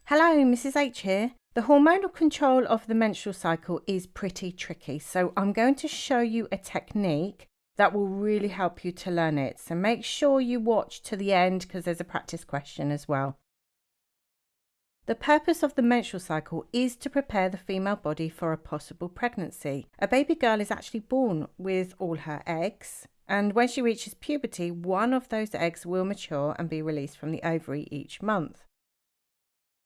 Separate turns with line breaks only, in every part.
Hello, Mrs. H here. The hormonal control of the menstrual cycle is pretty tricky, so I'm going to show you a technique that will really help you to learn it. So make sure you watch to the end because there's a practice question as well. The purpose of the menstrual cycle is to prepare the female body for a possible pregnancy. A baby girl is actually born with all her eggs, and when she reaches puberty, one of those eggs will mature and be released from the ovary each month.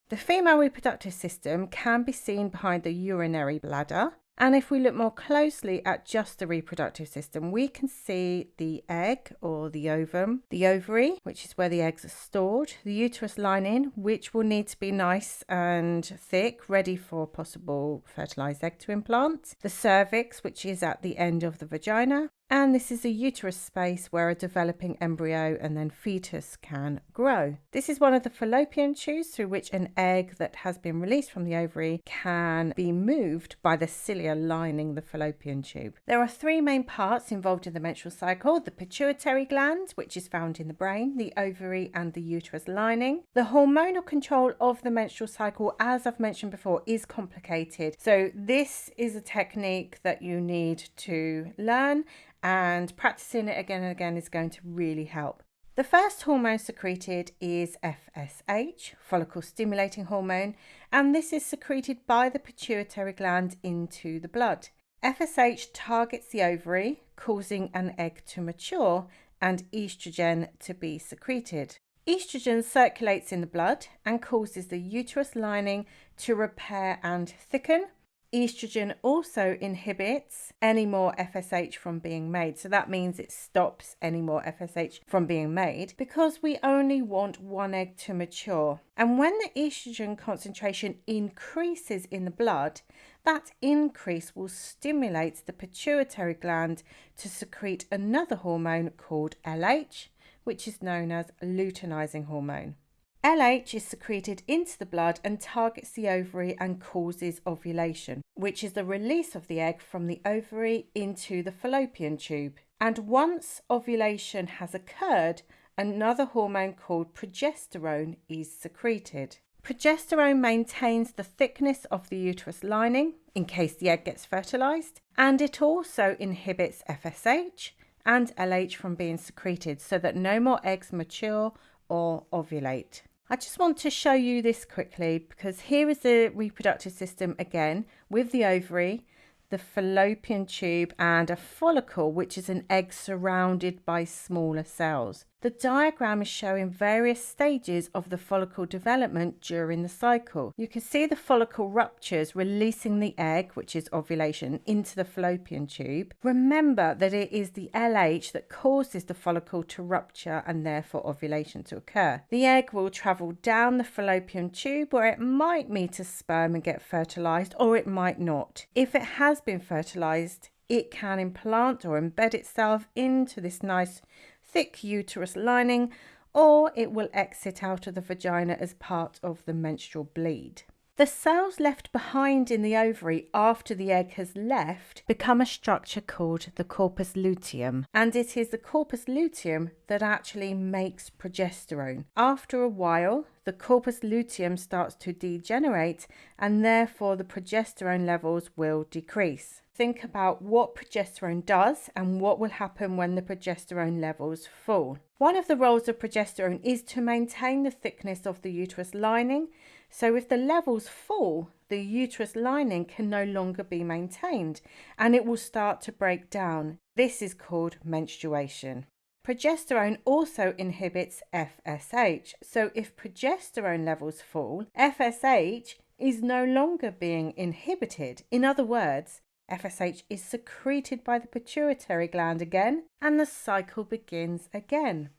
The female reproductive system can be seen behind the urinary bladder, and if we look more closely at just the reproductive system, we can see the egg or the ovum, the ovary, which is where the eggs are stored, the uterus lining, which will need to be nice and thick, ready for possible fertilized egg to implant, the cervix, which is at the end of the vagina, and this is a uterus space where a developing embryo and then fetus can grow. This is one of the fallopian tubes through which an egg that has been released from the ovary can be moved by the cilia lining the fallopian tube. There are three main parts involved in the menstrual cycle: the pituitary gland, which is found in the brain, the ovary and the uterus lining. The hormonal control of the menstrual cycle, as I've mentioned before, is complicated. So this is a technique that you need to learn, and practicing it again and again is going to really help. The first hormone secreted is FSH, follicle stimulating hormone, and this is secreted by the pituitary gland into the blood. FSH targets the ovary, causing an egg to mature and estrogen to be secreted. Estrogen circulates in the blood and causes the uterus lining to repair and thicken. Estrogen also inhibits any more FSH from being made. So that means it stops any more FSH from being made because we only want one egg to mature. And when the estrogen concentration increases in the blood, that increase will stimulate the pituitary gland to secrete another hormone called LH, which is known as luteinizing hormone. LH is secreted into the blood and targets the ovary and causes ovulation, which is the release of the egg from the ovary into the fallopian tube. And once ovulation has occurred, another hormone called progesterone is secreted. Progesterone maintains the thickness of the uterus lining in case the egg gets fertilized, and it also inhibits FSH and LH from being secreted so that no more eggs mature or ovulate. I just want to show you this quickly because here is the reproductive system again with the ovary, the fallopian tube and a follicle, which is an egg surrounded by smaller cells. The diagram is showing various stages of the follicle development during the cycle. You can see the follicle ruptures, releasing the egg, which is ovulation, into the fallopian tube. Remember that it is the LH that causes the follicle to rupture and therefore ovulation to occur. The egg will travel down the fallopian tube where it might meet a sperm and get fertilized, or it might not. If it has been fertilized, it can implant or embed itself into this nice thick uterus lining, or it will exit out of the vagina as part of the menstrual bleed. The cells left behind in the ovary after the egg has left become a structure called the corpus luteum, and it is the corpus luteum that actually makes progesterone. After a while, the corpus luteum starts to degenerate and therefore the progesterone levels will decrease. Think about what progesterone does and what will happen when the progesterone levels fall. One of the roles of progesterone is to maintain the thickness of the uterus lining. So if the levels fall, the uterus lining can no longer be maintained and it will start to break down. This is called menstruation. Progesterone also inhibits FSH. So if progesterone levels fall, FSH is no longer being inhibited. In other words, FSH is secreted by the pituitary gland again, and the cycle begins again.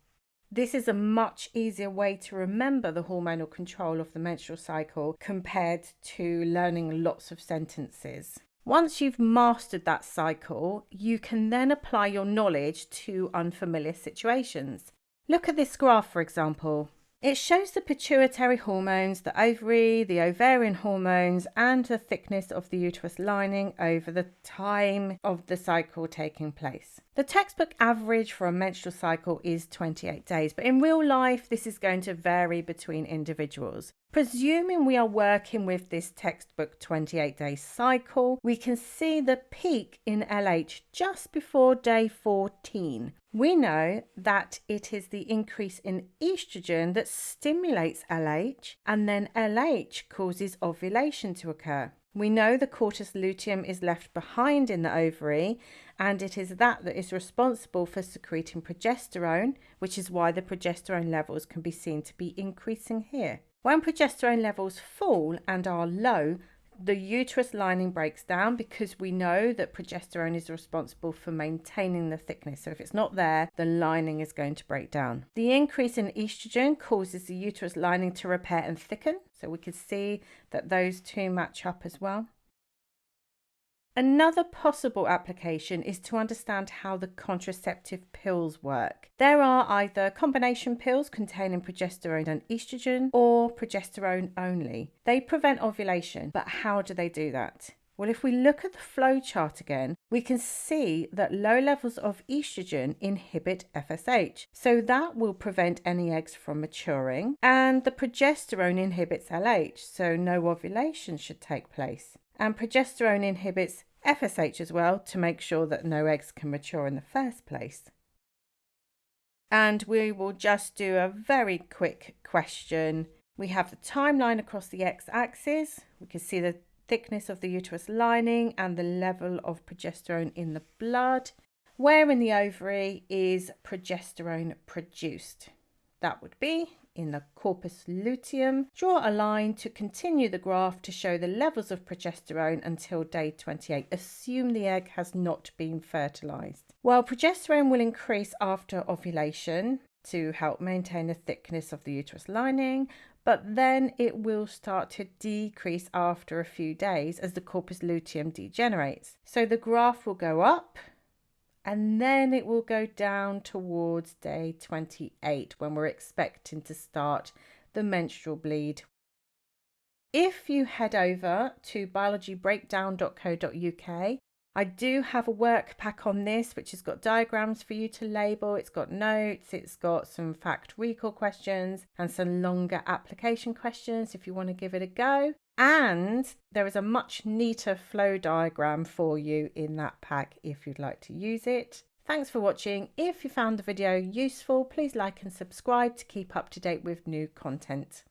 This is a much easier way to remember the hormonal control of the menstrual cycle compared to learning lots of sentences. Once you've mastered that cycle, you can then apply your knowledge to unfamiliar situations. Look at this graph, for example. It shows the pituitary hormones, the ovary, the ovarian hormones, and the thickness of the uterus lining over the time of the cycle taking place. The textbook average for a menstrual cycle is 28 days, but in real life, this is going to vary between individuals. Presuming we are working with this textbook 28-day cycle, we can see the peak in LH just before day 14. We know that it is the increase in estrogen that stimulates LH, and then LH causes ovulation to occur. We know the corpus luteum is left behind in the ovary, and it is that is responsible for secreting progesterone, which is why the progesterone levels can be seen to be increasing here. When progesterone levels fall and are low, the uterus lining breaks down because we know that progesterone is responsible for maintaining the thickness. So if it's not there, the lining is going to break down. The increase in estrogen causes the uterus lining to repair and thicken. So we can see that those two match up as well. Another possible application is to understand how the contraceptive pills work. There are either combination pills containing progesterone and estrogen or progesterone only. They prevent ovulation, but how do they do that? Well, if we look at the flow chart again, we can see that low levels of estrogen inhibit FSH. So that will prevent any eggs from maturing, and the progesterone inhibits LH, so no ovulation should take place. And progesterone inhibits FSH as well to make sure that no eggs can mature in the first place. And we will just do a very quick question. We have the timeline across the x-axis. We can see the thickness of the uterus lining and the level of progesterone in the blood. Where in the ovary is progesterone produced? That would be in the corpus luteum. Draw a line to continue the graph to show the levels of progesterone until day 28. Assume the egg has not been fertilized. Well, progesterone will increase after ovulation to help maintain the thickness of the uterus lining, but then it will start to decrease after a few days as the corpus luteum degenerates. So the graph will go up, and then it will go down towards day 28 when we're expecting to start the menstrual bleed. If you head over to biologybreakdown.co.uk, I do have a work pack on this which has got diagrams for you to label, it's got notes, it's got some fact recall questions and some longer application questions if you want to give it a go. And there is a much neater flow diagram for you in that pack if you'd like to use it. Thanks for watching. If you found the video useful, please like and subscribe to keep up to date with new content.